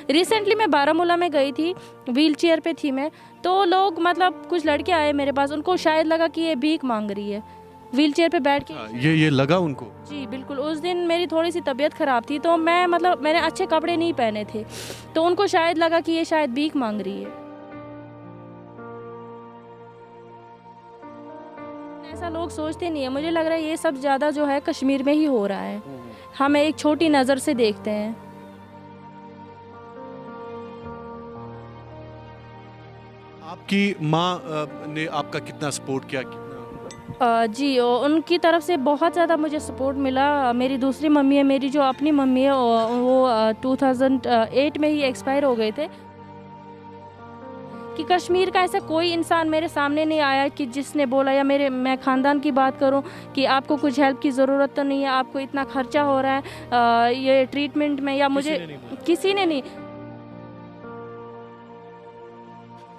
Recently मैं बारामूला में गई थी, व्हील चेयर पे थी मैं, तो लोग मतलब कुछ लड़के आए मेरे पास, उनको शायद लगा कि ये भीख मांग रही है, व्हील चेयर पे बैठ के। ये लगा उनको? जी बिल्कुल। उस दिन मेरी थोड़ी सी तबीयत ख़राब थी, तो मैं मतलब मैंने अच्छे कपड़े नहीं पहने थे, तो उनको शायद लगा कि ये शायद भीख मांग रही है। ऐसा लोग सोचते नहीं है, मुझे लग रहा है ये सब ज़्यादा जो है कश्मीर में ही हो रहा है, हम एक छोटी नज़र से देखते हैं। आपकी माँ ने आपका कितना सपोर्ट किया, कितना? जी उनकी तरफ से बहुत ज़्यादा मुझे सपोर्ट मिला। मेरी दूसरी मम्मी है, मेरी जो अपनी मम्मी है वो 2008 में ही एक्सपायर हो गए थे। कि कश्मीर का ऐसा कोई इंसान मेरे सामने नहीं आया कि जिसने बोला, या मैं ख़ानदान की बात करूं कि आपको कुछ हेल्प की ज़रूरत तो नहीं है, आपको इतना खर्चा हो रहा है ये ट्रीटमेंट में, या मुझे किसी ने नहीं।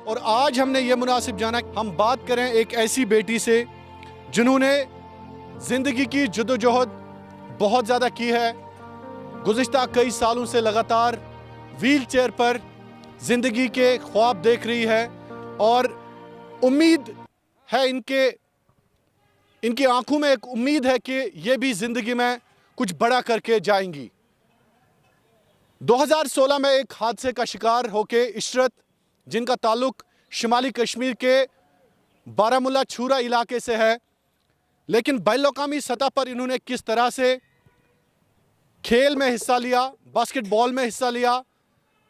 और आज हमने ये मुनासिब जाना हम बात करें एक ऐसी बेटी से जिन्होंने ज़िंदगी की जद्दोजहद बहुत ज़्यादा की है, गुज़िश्ता कई सालों से लगातार व्हील चेयर पर ज़िंदगी के ख्वाब देख रही है, और उम्मीद है इनकी आंखों में एक उम्मीद है कि ये भी ज़िंदगी में कुछ बड़ा करके जाएंगी। 2016 में एक हादसे का शिकार होके इशरत, जिनका ताल्लुक शुमाली कश्मीर के बारामूला छूरा इलाके से है, लेकिन बैनुल-अक़वामी सतह पर इन्होंने किस तरह से खेल में हिस्सा लिया, बास्केटबॉल में हिस्सा लिया,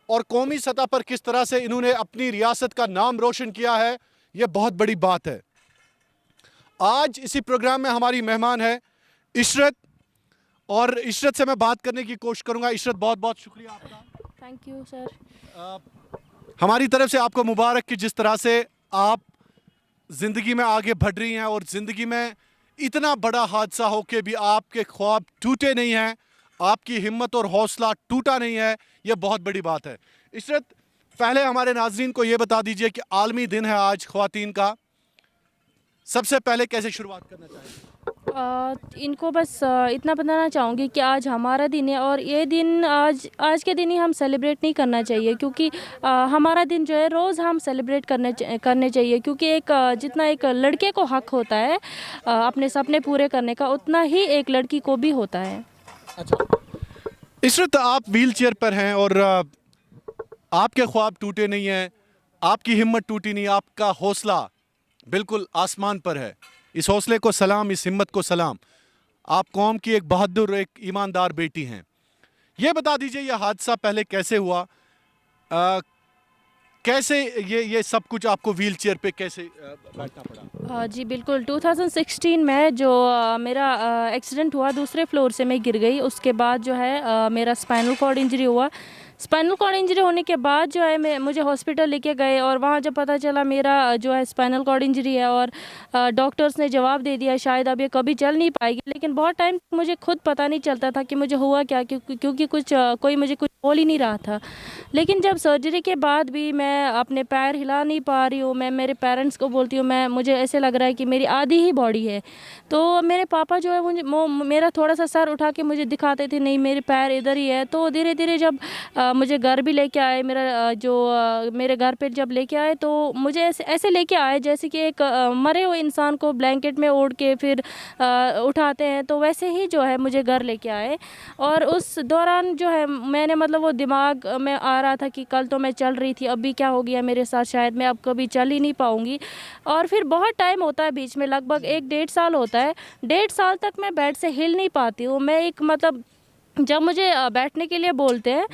और कौमी सतह पर किस तरह से इन्होंने अपनी रियासत का नाम रोशन किया है, यह बहुत बड़ी बात है। आज इसी प्रोग्राम में हमारी मेहमान है इशरत, और इशरत से मैं बात करने की कोशिश करूंगा। इशरत, बहुत बहुत शुक्रिया आपका। Thank you sir. हमारी तरफ से आपको मुबारक कि जिस तरह से आप ज़िंदगी में आगे बढ़ रही हैं, और ज़िंदगी में इतना बड़ा हादसा हो के भी आपके ख्वाब टूटे नहीं हैं, आपकी हिम्मत और हौसला टूटा नहीं है, यह बहुत बड़ी बात है। इशरत, पहले हमारे नाज़रीन को ये बता दीजिए कि आलमी दिन है आज ख्वातीन का, सबसे पहले कैसे शुरुआत करना चाहिए? इनको बस इतना बताना चाहूँगी कि आज हमारा दिन है, और ये दिन आज के दिन ही हम सेलिब्रेट नहीं करना चाहिए, क्योंकि हमारा दिन जो है रोज़ हम सेलिब्रेट करने चाहिए, क्योंकि जितना एक लड़के को हक होता है अपने सपने पूरे करने का, उतना ही एक लड़की को भी होता है। अच्छा इशरत, आप व्हील चेयर पर हैं और आपके ख्वाब टूटे नहीं हैं, आपकी हिम्मत टूटी नहीं, आपका हौसला बिल्कुल आसमान पर है। इस हौसले को सलाम, इस हिम्मत को सलाम। आप कौम की एक बहादुर, एक ईमानदार बेटी हैं। ये बता दीजिए, यह हादसा पहले कैसे हुआ, कैसे ये सब कुछ आपको व्हील चेयर पे कैसे बैठना पड़ा? जी बिल्कुल। 2016 में जो मेरा एक्सीडेंट हुआ, दूसरे फ्लोर से मैं गिर गई, उसके बाद जो है मेरा स्पाइनल कॉर्ड इंजरी हुआ। स्पाइनल कॉर्ड इंजरी होने के बाद जो है मुझे हॉस्पिटल लेके गए, और वहाँ जब पता चला मेरा जो है स्पाइनल कॉर्ड इंजरी है, और डॉक्टर्स ने जवाब दे दिया शायद अब ये कभी चल नहीं पाएगी। लेकिन बहुत टाइम मुझे खुद पता नहीं चलता था कि मुझे हुआ क्या, क्योंकि कोई मुझे कुछ बोल ही नहीं रहा था। लेकिन जब सर्जरी के बाद भी मैं अपने पैर हिला नहीं पा रही हूँ, मैं मेरे पेरेंट्स को बोलती हूँ, मुझे ऐसे लग रहा है कि मेरी आधी ही बॉडी है। तो मेरे पापा जो है मेरा थोड़ा सा सर उठा के मुझे दिखाते थे, नहीं मेरे पैर इधर ही है। तो धीरे धीरे जब मुझे घर भी लेके आए, मेरे घर पे जब लेके आए, तो मुझे ऐसे लेके आए जैसे कि एक मरे हुए इंसान को ब्लैंकेट में ओढ़ के फिर उठाते हैं, तो वैसे ही जो है मुझे घर लेके आए। और उस दौरान जो है मैंने मतलब वो दिमाग में आ रहा था कि कल तो मैं चल रही थी, अभी क्या हो गया मेरे साथ, शायद मैं अब कभी चल ही नहीं पाऊँगी। और फिर बहुत टाइम होता है बीच में, लगभग 1-1.5 साल होता है, 1.5 साल तक मैं बेड से हिल नहीं पाती हूँ। मैं एक मतलब जब मुझे बैठने के लिए बोलते हैं,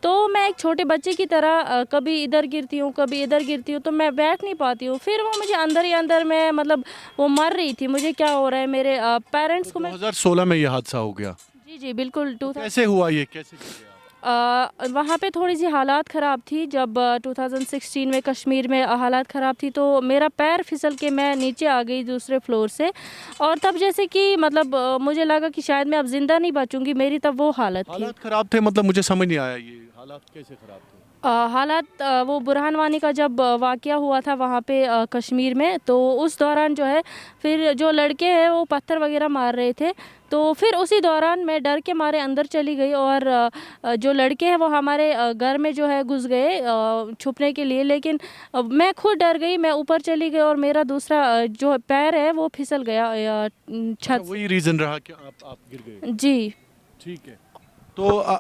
तो मैं एक छोटे बच्चे की तरह कभी इधर गिरती हूँ, कभी इधर गिरती हूँ, तो मैं बैठ नहीं पाती हूँ। फिर वो मुझे अंदर ही अंदर में मतलब वो मर रही थी, मुझे क्या हो रहा है, मेरे पेरेंट्स को। 2016 में यह हादसा हो गया? जी जी बिल्कुल। कैसे हुआ ये, कैसे? वहाँ पे थोड़ी सी हालात ख़राब थी, जब 2016 में कश्मीर में हालात ख़राब थी, तो मेरा पैर फिसल के मैं नीचे आ गई दूसरे फ्लोर से, और तब जैसे कि मतलब मुझे लगा कि शायद मैं अब ज़िंदा नहीं बचूंगी, मेरी तब वो हालत ख़राब थे, मतलब मुझे समझ नहीं आया ये हालात कैसे ख़राब थे? हालात वो बुरहान वानी का जब वाक़या हुआ था वहाँ पे कश्मीर में, तो उस दौरान जो है फिर जो लड़के हैं वो पत्थर वगैरह मार रहे थे, तो फिर उसी दौरान मैं डर के मारे अंदर चली गई और जो लड़के हैं वो हमारे घर में जो है घुस गए छुपने के लिए, लेकिन मैं खुद डर गई, मैं ऊपर चली गई और मेरा दूसरा जो पैर है वो फिसल गया छत वही रीज़न रहा कि आप गिर गए। से। जी। ठीक है। तो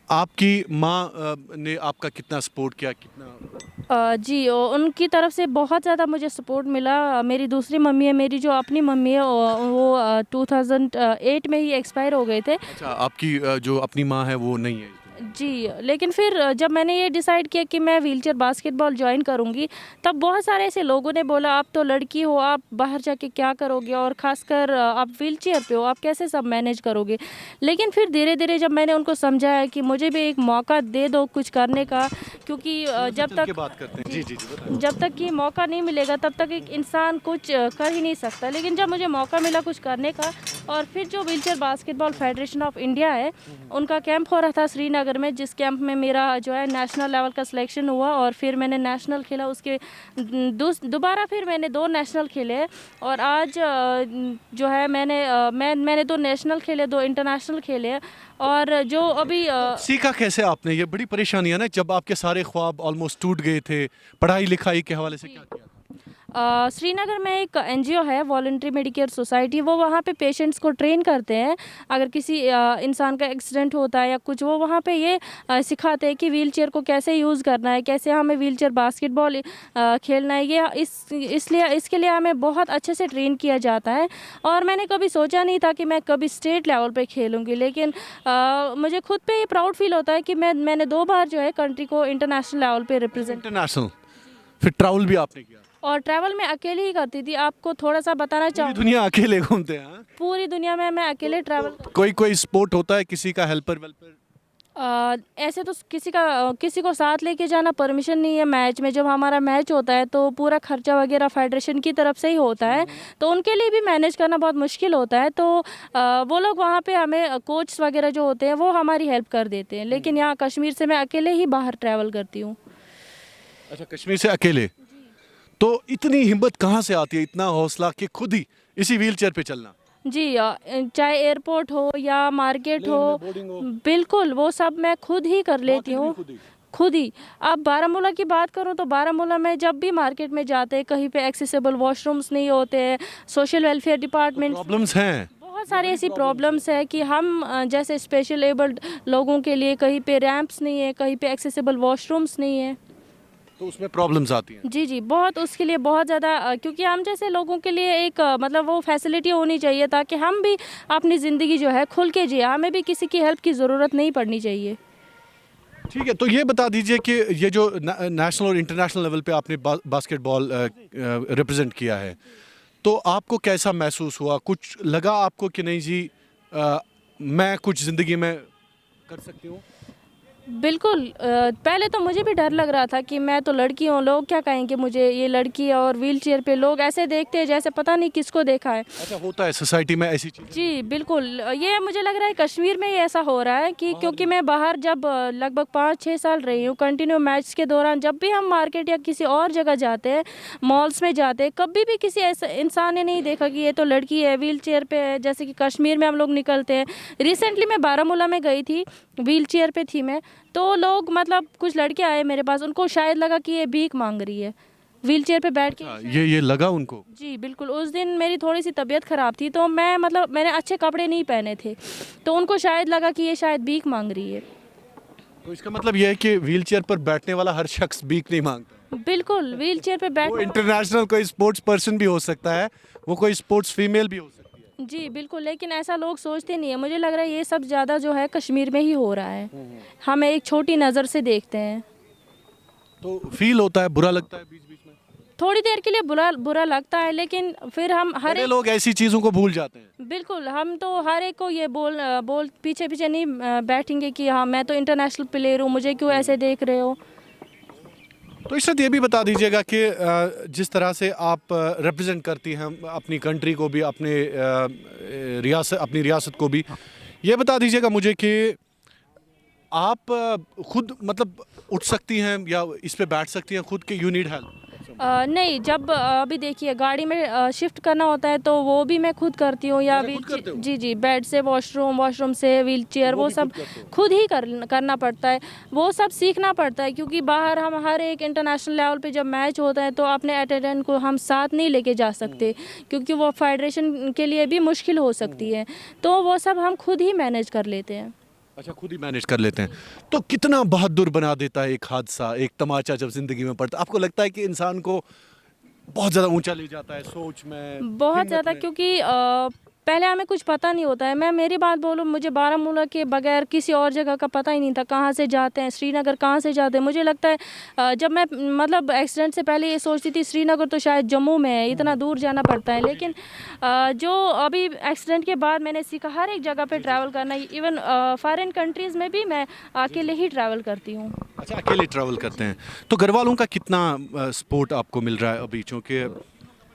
आपकी माँ ने आपका कितना सपोर्ट किया, कितना? जी, उनकी तरफ से बहुत ज़्यादा मुझे सपोर्ट मिला। मेरी दूसरी मम्मी है, मेरी जो अपनी मम्मी है वो 2008 में ही एक्सपायर हो गए थे। अच्छा, आपकी जो अपनी माँ है वो नहीं है इस दुनिया में। जी, लेकिन फिर जब मैंने ये डिसाइड किया कि मैं व्हीलचेयर बास्केटबॉल जॉइन करूँगी, तब बहुत सारे ऐसे लोगों ने बोला आप तो लड़की हो, आप बाहर जाके क्या करोगे, और ख़ासकर आप व्हीलचेयर पे हो, आप कैसे सब मैनेज करोगे। लेकिन फिर धीरे-धीरे जब मैंने उनको समझाया कि मुझे भी एक मौका दे दो कुछ करने का, क्योंकि जब चल के तक बात करते हैं। जी, जी, जी, बताइए। जब तक कि मौका नहीं मिलेगा तब तक एक इंसान कुछ कर ही नहीं सकता। लेकिन जब मुझे मौका मिला कुछ करने का, और फिर जो wheelchair basketball federation of India है, उनका कैंप हो रहा था श्रीनगर में, जिस कैंप में मेरा जो है नेशनल लेवल का सिलेक्शन हुआ और फिर मैंने नेशनल खेला। उसके दोबारा फिर मैंने 2 नेशनल खेले, और आज जो है मैंने 2 नेशनल खेले, 2 इंटरनेशनल खेले, और जो अभी सीखा कैसे आपने? ये बड़ी परेशानी है ना, जब आपके सारे ख्वाब ऑलमोस्ट टूट गए थे, पढ़ाई लिखाई के हवाले से क्या किया था? श्रीनगर में एक एनजीओ है, वॉलंटरी मेडिकेयर सोसाइटी, वो वहाँ पे पेशेंट्स को ट्रेन करते हैं। अगर किसी इंसान का एक्सीडेंट होता है या कुछ, वो वहाँ पे ये सिखाते हैं कि व्हीलचेयर को कैसे यूज़ करना है, कैसे हमें व्हीलचेयर बास्केटबॉल खेलना है। ये इसलिए इसके लिए हमें बहुत अच्छे से ट्रेन किया जाता है, और मैंने कभी सोचा नहीं था कि मैं कभी स्टेट लेवल पे खेलूँगी, लेकिन मुझे खुद पे ये प्राउड फील होता है कि मैंने 2 बार जो है कंट्री को इंटरनेशनल लेवल पे रिप्रेजेंट। इंटरनेशनल, फिर ट्रैवल भी आपने किया? और ट्रैवल मैं अकेले ही करती थी। आपको थोड़ा सा बताना पूरी चाहूँ, दुनिया अकेले घूमते हैं? हाँ? पूरी दुनिया में मैं अकेले ट्रैवल। कोई स्पोर्ट होता है, किसी का हेल्पर वेल्पर? ऐसे तो किसी को साथ लेके जाना परमिशन नहीं है। मैच में जब हमारा मैच होता है तो पूरा खर्चा वगैरह फेडरेशन की तरफ से ही होता है, तो उनके लिए भी मैनेज करना बहुत मुश्किल होता है। तो वो लोग वहाँ पे हमें कोच वगैरह जो होते हैं वो हमारी हेल्प कर देते हैं, लेकिन यहाँ कश्मीर से मैं अकेले ही बाहर ट्रैवल करती हूँ। अच्छा, कश्मीर से अकेले? तो इतनी हिम्मत कहाँ से आती है, इतना हौसला कि खुद ही इसी व्हीलचेयर पे चलना? जी, चाहे एयरपोर्ट हो या मार्केट हो, बिल्कुल वो सब मैं खुद ही कर लेती हूँ, खुद ही। अब बारामूला की बात करूँ तो बारामूला में जब भी मार्केट में जाते हैं, कहीं पे एक्सेसिबल वॉशरूम्स नहीं होते हैं, सोशल वेलफेयर डिपार्टमेंट, प्रॉब्लम्स हैं। बहुत सारी ऐसी प्रॉब्लम्स है कि हम जैसे स्पेशल एबल्ड लोगों के लिए कहीं पे रैंप्स नहीं है, कहीं पे एक्सेसिबल वॉशरूम्स नहीं है। तो उसमें प्रॉब्लम्स आती हैं। जी, जी, बहुत, उसके लिए बहुत ज़्यादा, क्योंकि हम जैसे लोगों के लिए एक मतलब वो फैसिलिटी होनी चाहिए ताकि हम भी अपनी ज़िंदगी जो है खुल के जिए, हमें भी किसी की हेल्प की ज़रूरत नहीं पड़नी चाहिए। ठीक है, तो ये बता दीजिए कि ये जो नेशनल और इंटरनेशनल लेवल पे आपने बास्केटबॉल रिप्रेजेंट किया है, तो आपको कैसा महसूस हुआ? कुछ लगा आपको कि नहीं जी मैं कुछ ज़िंदगी में कर सकती हूँ? बिल्कुल, पहले तो मुझे भी डर लग रहा था कि मैं तो लड़की हूँ, लोग क्या कहेंगे मुझे, ये लड़की है और व्हीलचेयर पे लोग ऐसे देखते हैं जैसे पता नहीं किसको देखा है। अच्छा, होता है सोसाइटी में ऐसी चीज़ें? जी, बिल्कुल, ये मुझे लग रहा है कश्मीर में ही ऐसा हो रहा है कि क्योंकि मैं बाहर जब लगभग 5-6 साल रही हूँ कंटिन्यू मैच के दौरान, जब भी हम मार्केट या किसी और जगह जाते हैं, मॉल्स में जाते हैं, कभी भी किसी ऐसा इंसान ने नहीं देखा कि ये तो लड़की है, व्हीलचेयर पे है। जैसे कि कश्मीर में हम लोग निकलते हैं, रिसेंटली मैं बारामूला में गई थी, व्हीलचेयर पे थी मैं, तो लोग मतलब कुछ लड़के आए मेरे पास, उनको शायद लगा कि ये भीख मांग रही है व्हीलचेयर पे बैठ के। ये लगा उनको? जी, बिल्कुल। उस दिन मेरी थोड़ी सी तबीयत ख़राब थी, तो मैंने अच्छे कपड़े नहीं पहने थे, तो उनको शायद लगा कि ये शायद भीख मांग रही है। तो इसका मतलब ये है कि व्हीलचेयर पर बैठने वाला हर शख्स भीख नहीं मांगता? बिल्कुल, व्हीलचेयर पे बैठ, वो इंटरनेशनल कोई स्पोर्ट्स पर्सन भी हो सकता है, वो कोई स्पोर्ट्स फीमेल भी हो सकती है। जी, बिल्कुल, लेकिन ऐसा लोग सोचते नहीं है। मुझे लग रहा है ये सब ज़्यादा जो है कश्मीर में ही हो रहा है, हमें एक छोटी नज़र से देखते हैं। तो फील होता है, बुरा लगता है बीच बीच में? थोड़ी देर के लिए बुरा लगता है, लेकिन फिर हम हर बड़े लोग ऐसी चीज़ों को भूल जाते हैं। बिल्कुल, हम तो हर एक को ये बोल पीछे नहीं बैठेंगे कि हाँ मैं तो इंटरनेशनल प्लेयर हूँ, मुझे क्यों ऐसे देख रहे हो। तो इस ये भी बता दीजिएगा कि जिस तरह से आप रिप्रेजेंट करती हैं अपनी कंट्री को भी, अपने अपनी रियासत को भी, ये बता दीजिएगा मुझे कि आप खुद मतलब उठ सकती हैं या इस पे बैठ सकती हैं खुद के, यू नीड हेल्प? नहीं, जब अभी देखिए गाड़ी में शिफ्ट करना होता है तो वो भी मैं खुद करती हूँ, या अच्छा, खुद करते हो? जी जी, बेड से वॉशरूम, वॉशरूम से व्हील चेयर, वो भी सब खुद करते हो? खुद ही करना पड़ता है। वो सब सीखना पड़ता है, क्योंकि बाहर हम हर एक इंटरनेशनल लेवल पे जब मैच होता है तो अपने अटेंडेंट को हम साथ नहीं लेके जा सकते, क्योंकि वो फेडरेशन के लिए भी मुश्किल हो सकती है। तो वो सब हम खुद ही मैनेज कर लेते हैं। अच्छा, खुद ही मैनेज कर लेते हैं। तो कितना बहादुर बना देता है एक हादसा, एक तमाचा जब जिंदगी में पड़ता है? आपको लगता है कि इंसान को बहुत ज़्यादा ऊंचा ले जाता है सोच में, बहुत हिम्मत ज़्यादा, में? क्योंकि पहले हमें कुछ पता नहीं होता है। मैं मेरी बात बोलूँ, मुझे बारामूला के बगैर किसी और जगह का पता ही नहीं था, कहाँ से जाते हैं श्रीनगर, कहाँ से जाते हैं। मुझे लगता है जब मैं मतलब एक्सीडेंट से पहले ये सोचती थी श्रीनगर तो शायद जम्मू में है, इतना दूर जाना पड़ता है। लेकिन जो अभी एक्सीडेंट के बाद मैंने सीखा हर एक जगह पे ट्रैवल करना, इवन फॉरेन कंट्रीज़ में भी मैं अकेले ही ट्रैवल करती हूँ। अच्छा, अकेले ट्रैवल करते हैं। तो घर वालों का कितना सपोर्ट आपको मिल रहा है अभी, चूँकि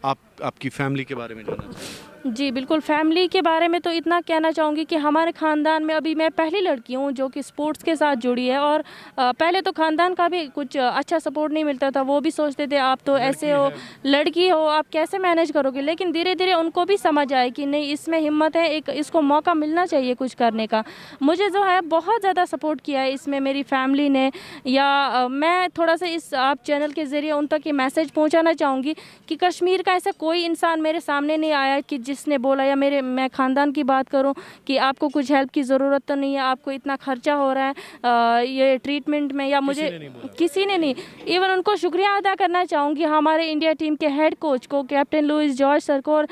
आपकी फैमिली के बारे में जानना चाहूँगा? जी बिल्कुल, फैमिली के बारे में तो इतना कहना चाहूँगी कि हमारे ख़ानदान में अभी मैं पहली लड़की हूँ जो कि स्पोर्ट्स के साथ जुड़ी है। और पहले तो ख़ानदान का भी कुछ अच्छा सपोर्ट नहीं मिलता था। वो भी सोचते थे आप तो ऐसे हो, लड़की हो, आप कैसे मैनेज करोगे। लेकिन धीरे धीरे उनको भी समझ आए कि नहीं, इसमें हिम्मत है, एक इसको मौका मिलना चाहिए कुछ करने का। मुझे जो है बहुत ज़्यादा सपोर्ट किया है इसमें मेरी फैमिली ने। या मैं थोड़ा सा इस आप चैनल के ज़रिए उन तक ये मैसेज पहुँचाना चाहूँगी कि कश्मीर का ऐसा कोई इंसान मेरे सामने नहीं आया कि जिसने बोला, या मैं ख़ानदान की बात करूं कि आपको कुछ हेल्प की ज़रूरत तो नहीं है, आपको इतना खर्चा हो रहा है ये ट्रीटमेंट में, या मुझे किसी ने नहीं। इवन उनको शुक्रिया अदा करना चाहूँगी, हमारे इंडिया टीम के हेड कोच को, कैप्टन लुइस जॉर्ज सर को, और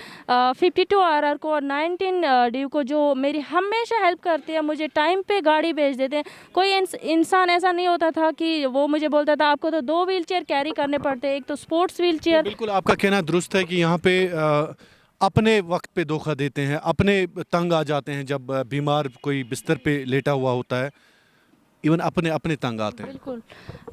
52 RR को, और 19 ड्यू को, जो मेरी हमेशा हेल्प करते हैं, मुझे टाइम पे गाड़ी भेज देते हैं। कोई इंसान ऐसा नहीं होता था कि वो मुझे बोलता था आपको तो 2 व्हील चेयर कैरी करने पड़ते हैं, एक तो स्पोर्ट्स व्हील चेयर। बिल्कुल, आपका कहना दुरुस्त है कि यहाँ पे अपने वक्त पे धोखा देते हैं, अपने तंग आ जाते हैं जब बीमार कोई बिस्तर पे लेटा हुआ होता है, इवन अपने अपने तंग आते हैं। बिल्कुल,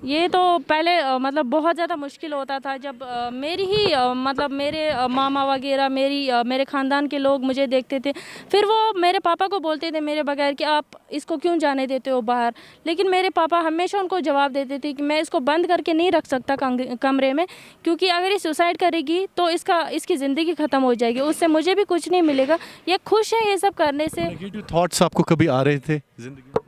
ये तो पहले मतलब बहुत ज़्यादा मुश्किल होता था जब मेरी ही मतलब मेरे मामा वगैरह, मेरे ख़ानदान के लोग मुझे देखते थे, फिर वो मेरे पापा को बोलते थे मेरे बगैर कि आप इसको क्यों जाने देते हो बाहर। लेकिन मेरे पापा हमेशा उनको जवाब देते थे कि मैं इसको बंद करके नहीं रख सकता कमरे में, क्योंकि अगर ये सुसाइड करेगी तो इसकी ज़िंदगी ख़त्म हो जाएगी, उससे मुझे भी कुछ नहीं मिलेगा। ये खुश है ये सब करने से। नेगेटिव थॉट्स आपको कभी आ रहे थे जिंदगी में?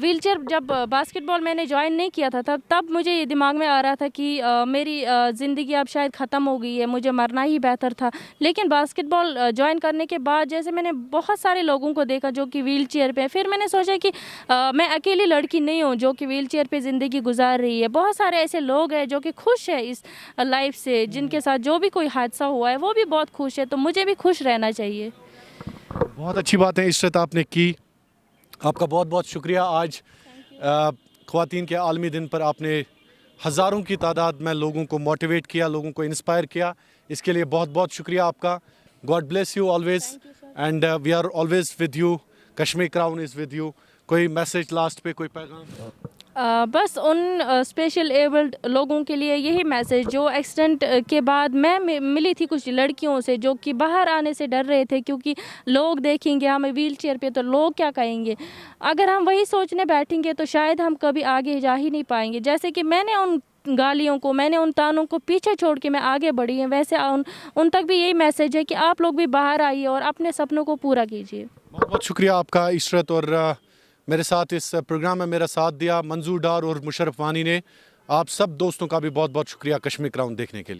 व्हीलचेयर जब बास्केटबॉल मैंने ज्वाइन नहीं किया था तब मुझे ये दिमाग में आ रहा था कि मेरी ज़िंदगी अब शायद ख़त्म हो गई है, मुझे मरना ही बेहतर था। लेकिन बास्केटबॉल ज्वाइन करने के बाद जैसे मैंने बहुत सारे लोगों को देखा जो कि व्हीलचेयर पे, फिर मैंने सोचा कि मैं अकेली लड़की नहीं हूँ जो कि व्हीलचेयर पे ज़िंदगी गुजार रही है। बहुत सारे ऐसे लोग हैं जो कि खुश है इस लाइफ से, जिनके साथ जो भी कोई हादसा हुआ है वो भी बहुत खुश है, तो मुझे भी खुश रहना चाहिए। बहुत अच्छी बात है इशरत आपने की, आपका बहुत बहुत शुक्रिया। आज ख़वातीन के आलमी दिन पर आपने हज़ारों की तादाद में लोगों को मोटिवेट किया, लोगों को इंस्पायर किया, इसके लिए बहुत बहुत शुक्रिया आपका। God bless you always and we are always with you, Kashmir crown is with you. कोई मैसेज लास्ट पे, कोई पैगाम? बस उन स्पेशल एबल्ड लोगों के लिए यही मैसेज, जो एक्सीडेंट के बाद मैं मिली थी कुछ लड़कियों से जो कि बाहर आने से डर रहे थे क्योंकि लोग देखेंगे हमें व्हीलचेयर पे तो लोग क्या कहेंगे। अगर हम वही सोचने बैठेंगे तो शायद हम कभी आगे जा ही नहीं पाएंगे। जैसे कि मैंने उन गालियों को, मैंने उन तानों को पीछे छोड़ के मैं आगे बढ़ी हूँ, वैसे उन तक भी यही मैसेज है कि आप लोग भी बाहर आइए और अपने सपनों को पूरा कीजिए। बहुत बहुत शुक्रिया आपका इशरत, और मेरे साथ इस प्रोग्राम में मेरा साथ दिया मंजूर डार और मुशर्रफ वानी ने। आप सब दोस्तों का भी बहुत बहुत शुक्रिया कश्मीर क्राउन देखने के लिए।